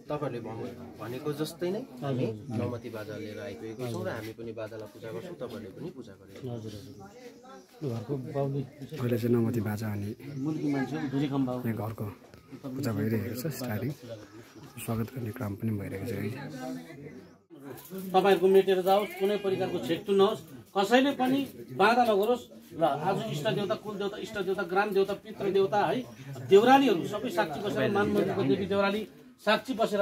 तपाईहरुले भनेको जस्तै नै हामी नमति बाजा लिएर आइपुगेको छौं र हामी पनि बाजालाई पूजा गर्छौं तपाईहरुले पनि पूजा गर्नु हजुर हजुर घरको बाउले अहिले चाहिँ नमति बाजा अनि मुल्की मान्छे दुरी खम्बा यहाँ घरको पूजा भइरहेको छ स्टार्टिङ स्वागत गर्ने क्रम पनि भइरहेको छ तपाईहरुको मेटेर जाओस् कुनै प्रकारको छेक्टु नहोस् कसैले पनि बाधा नगरोस् र आज इष्ट देवता कुल देवता इष्ट देवता ग्राम देवता पितृ देवता है देउरालीहरु सबै साक्षी बसेर मान मन्दिरको देवी देउराली साक्षी बसेर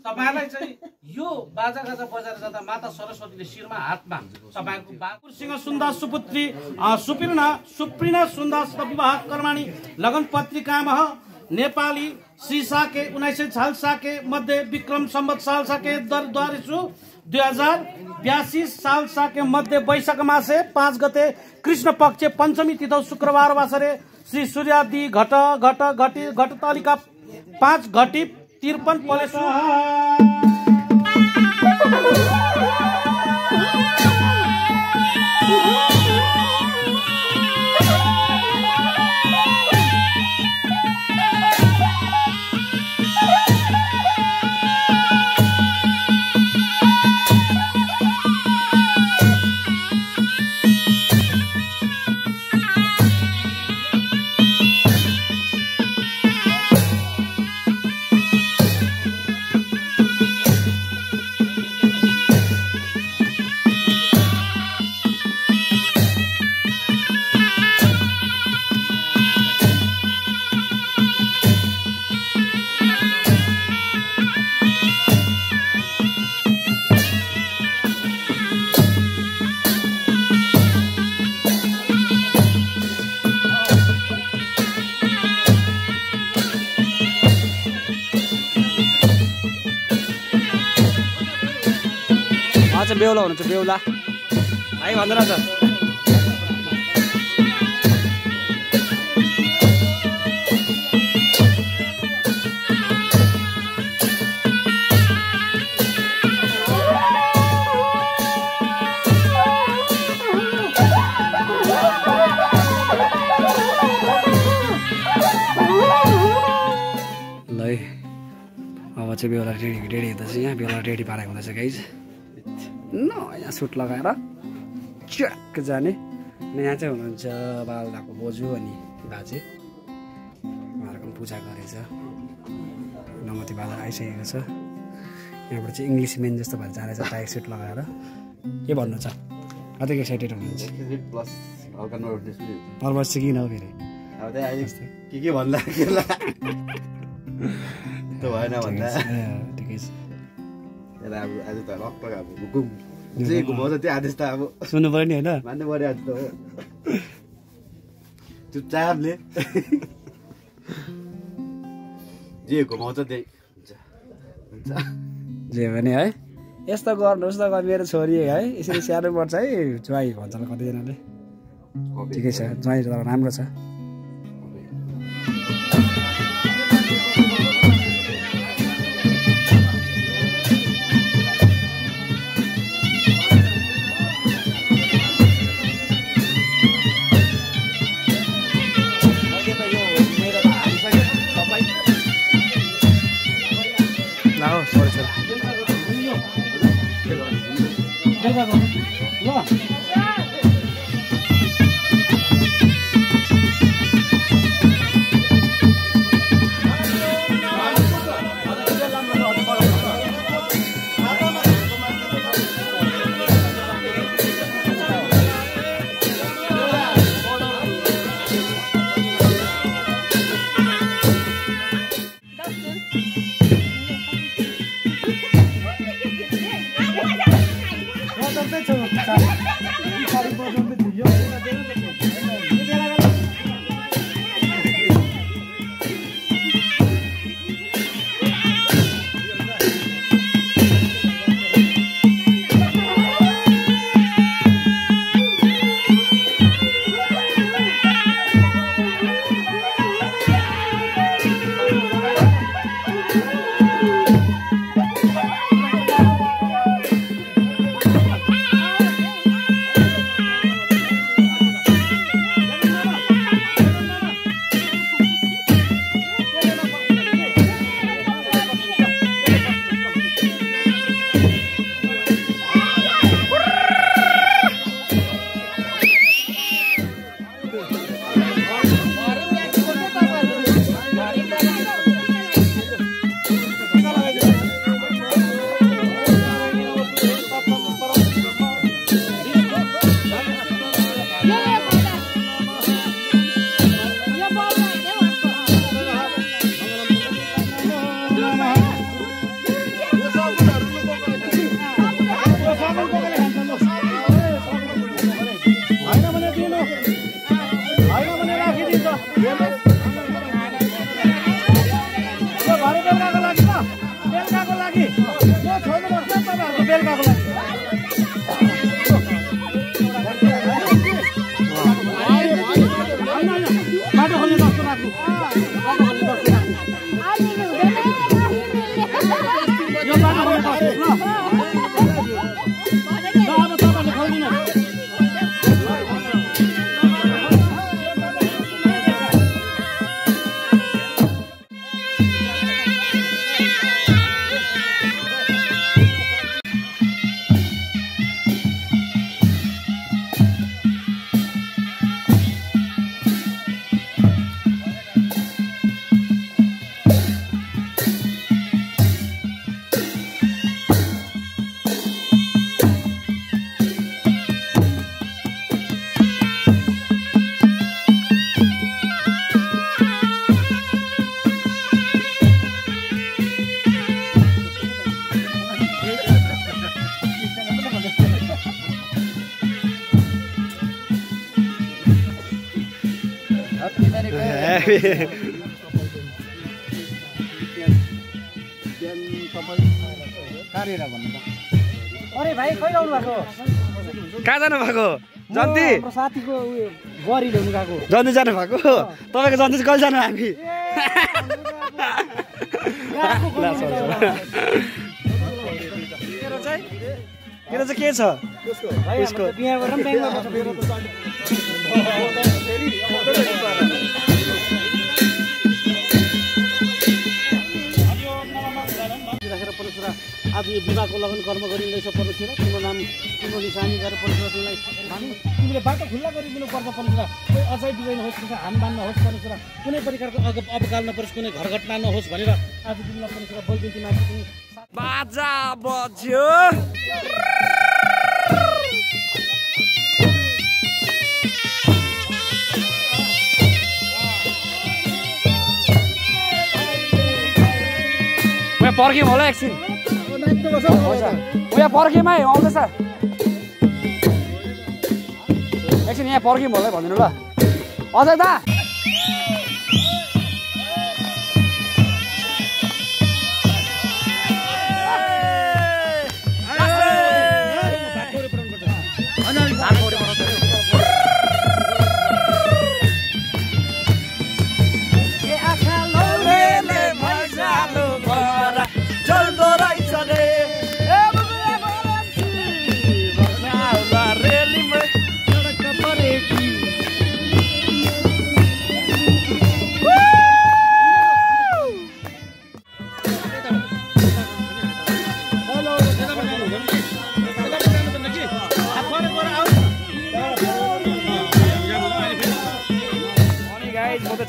तपाईहरुलाई चाहिँ यो बाजा गाजा बजाएर जाँदा माता सरस्वतीले शिरमा हातमा तपाईहरुको बाकुरसिंह सुन्दास सुपुत्री सुप्रिना सुन्दास विवाह कर्माणी लगन पत्रिकामा नेपाली श्री साके 1946 साके मध्य विक्रम संवत साल साके द्वारिसु 2082 साल साके मध्य वैशाख मासे 5 गते कृष्ण पक्ष पंचमी तिथौ शुक्रबार वासरे श्री सूर्यादि घट तालिका 5 घटी 53 पलेसु बेहुला हुनुहुन्छ बेहुला है भन्दैन त ल अब चाहिँ बेहुला रेडी हुँदैछ यहाँ बेहुला रेडी पारेको हुँदैछ गाइज नयाँ सुट लगाएर च्याक जाने अनि यहाँ चाहिँ हुनुहुन्छ बालदाको बोजू अनि बाजे उहाँहरूको पनि पूजा गरेछ नमति बाजा आइसकेको छ यहाँबाट चाहिँ इङ्ग्लिस मेन जस्तो भएर जाँदैछ टाइट सुट लगाएर के भन्नु छ कति एक्साइटेड हुनुहुन्छ नर्भस चाहिँ किन हो फेरि के भन्ला त्यो भएन भन्दा ठिकै छ आज त लकपक अब घुम जे घुमाउँछ त्यो आदेश त अब सुन्नु पर्यो नि होइन मान्नु पर्यो आज त हो चुपचापले जे घुमाउँछ त्यही हुन्छ जे भने है यस्तो गर्नुहोस् न मेरो छोरी है यसरी स्याहार्नु पर्छ है ज्वाइँ भन्छ कतिजनाले ठिकै छ ज्वाइँ त राम्रो छ अब तपाईँले खुवाइदिनु अरे भाइ कहिले आउनु भएको कहाँ जानु भएको जन्ती साथीको गरी ल्याउनु गएको जन्ती जानु भएको तपाईँको जन्ती चाहिँ कहिले जानु हामी तेरो चाहिँ के छ बिहा गरेर पनि आज यो विवाहको लगन कर्म गरिँदैछ परमेश्वर तिम्रो नाम तिम्रो निशानी गरेर परमेश्वरलाई तिमीले बाटो खुल्ला गरिदिनु पर्छ परमेश्वर कोही अझै बिगाइ नहोस् हानबान नहोस् परमेश्वर कुनै प्रकारको अपकाल नपरोस् कुनै घर घटना नहोस् भनेर आज तिमीलाई परमेश्वर बोलिदिन्छु माथि तिमी बाजा बज्यो यहाँ पर्ख्यौँ होला एकछिन यहाँ पर्ख्यौँ है आउँदैछ एकछिन यहाँ पर्ख्यौँ होला भनिदिनु ल अझै दा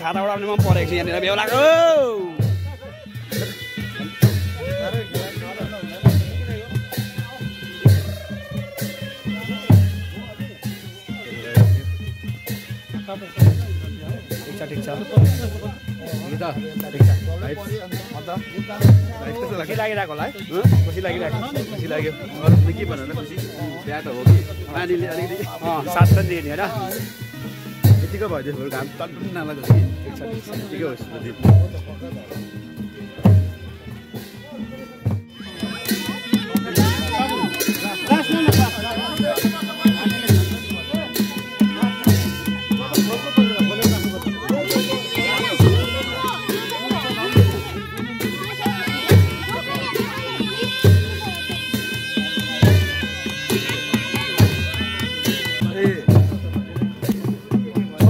छाताबाट आउने पनि परेको छु यहाँनिर बेहुलाको ठिक छ खुसी लागिरहेको होला है खुसी लागिरहेको खुसी लाग्यो के भन्नु खुसी बिहा त हो कि पानीले अलिकति साथ पनि दिने होइन यतिको भयो त्यो घाम टन्टुन नलाग्छ कि ठिकै होस्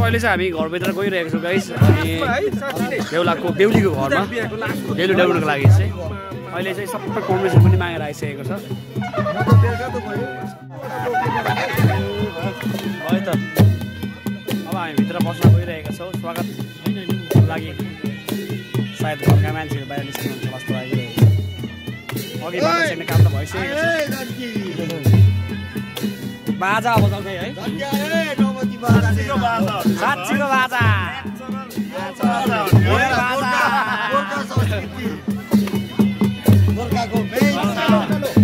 अहिले चाहिँ हामी घरभित्र गइरहेको छौँ गाइस अनि बेहुलीको घरमा बेलु ल्याउनुको लागि चाहिँ अहिले चाहिँ सबै पर्मिसन पनि मागेर आइसकेको छ है त अब हामी भित्र बस्न गइरहेका छौँ स्वागतको लागि सायद घरका मान्छेहरू बाहिर निस्किनुहुन्छ जस्तो लागिरहेको छ अघि बाटो छिर्ने काम त भइसकेको छ बाजा बजाउँदै है साँच्चीको बाजा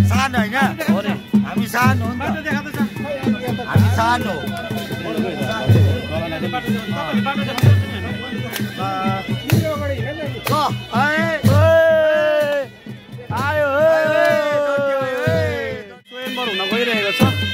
सानो होइन हामी सानो हो हामी सानो आयो स्वयंवर हुन गइरहेको छ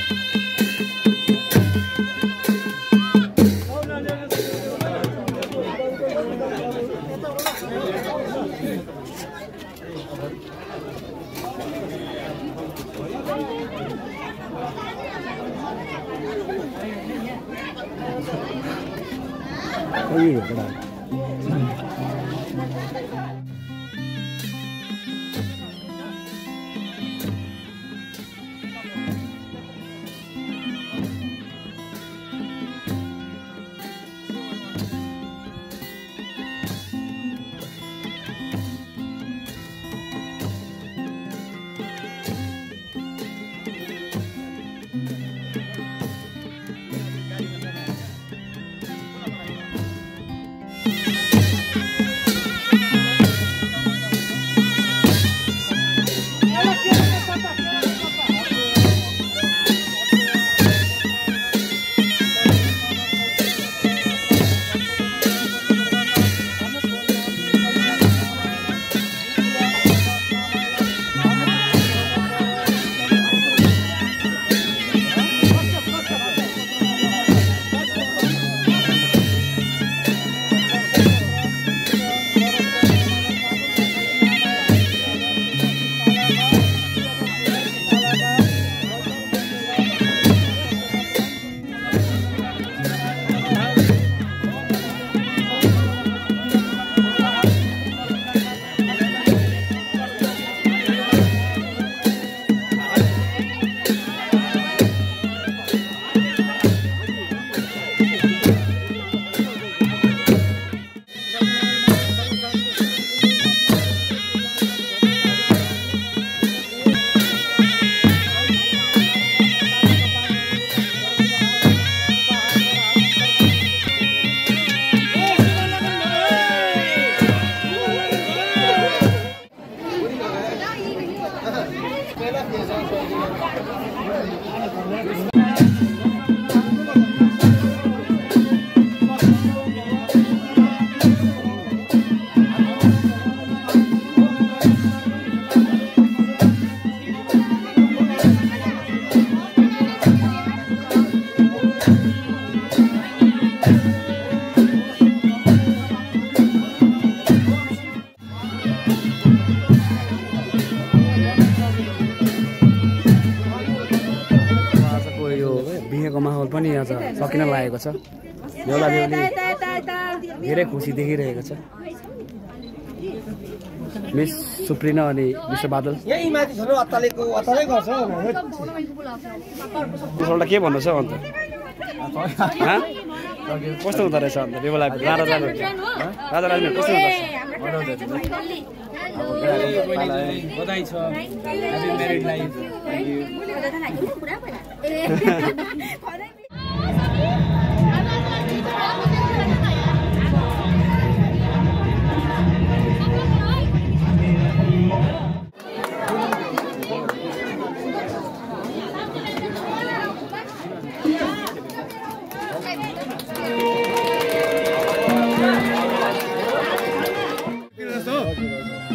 माहौल पनि आज सकिन लागेको छ। बेहुला बेहुली धेरै खुसी देखिरहेको छ। मिस सुप्रिना अनि मिस्टर बादल यही माथि छोरो अत्तालेको अत्तालै गर्छ त्यसबाट के भन्नु छ अन्त कस्तो हुँदो रहेछ अन्त बेहुला राजा राजा राजा राजा कस्तो हुँदो रहेछ? बधाई छ happy married life.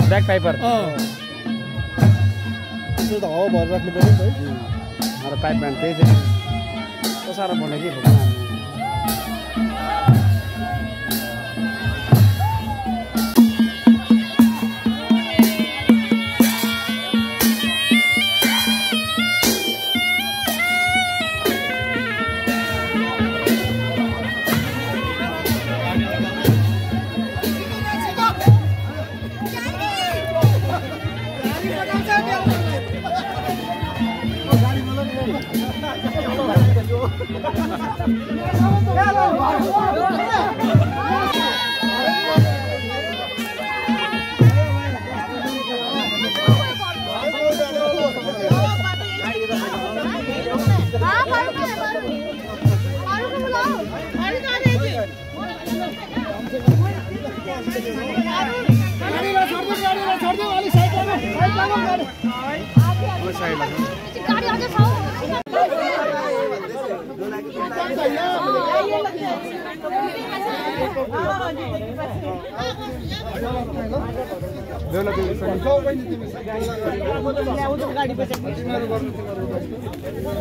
Back Piper त्यो त हावा भर राख्नु पर्यो नि है। अरे पाइप ब्यान्ड त्यही चाहिँ साह्रो पर्ने कि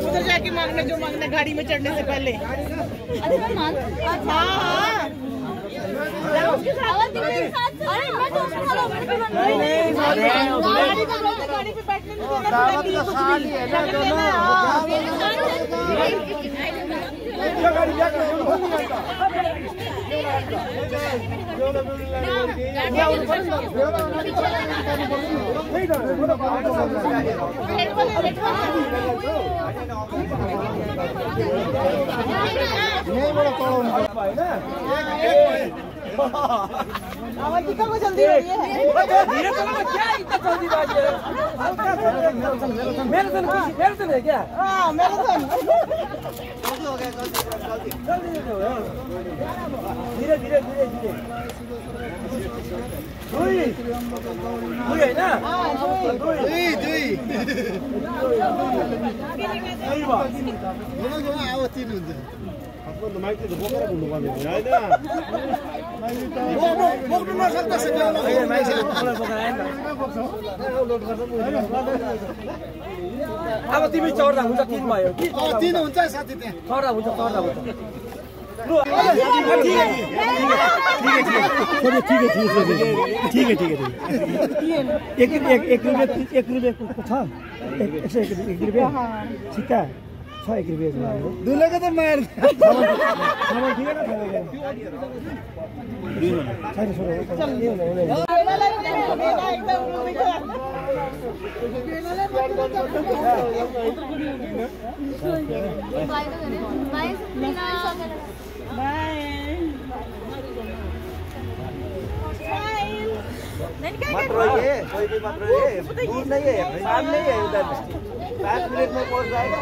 उधर जाके मांगना जो मांगना गाड़ी में चढ़ने से पहले। गाड़ी पे बैठने में जल्दी हो रही है मैराथन है क्या? हाँ मैराथन धीरे धीरे धीरे धीरे दुई होइन बोक्नु नसक्दा अब तिमी चढ्दा हुन्छ 3 भयो कि 3 हुन्छ साथी त्यहाँ चढ्दा हुन्छ ठीक है एक रुपये को था 101 रुपये सिक्का 1 रुपये दुलेको त मार सामान ठिकै न मात्र ये कोई भी मात्र ये दूर नहीं है सामने ही है उधर 5 मिनट में पहुंच जाएगा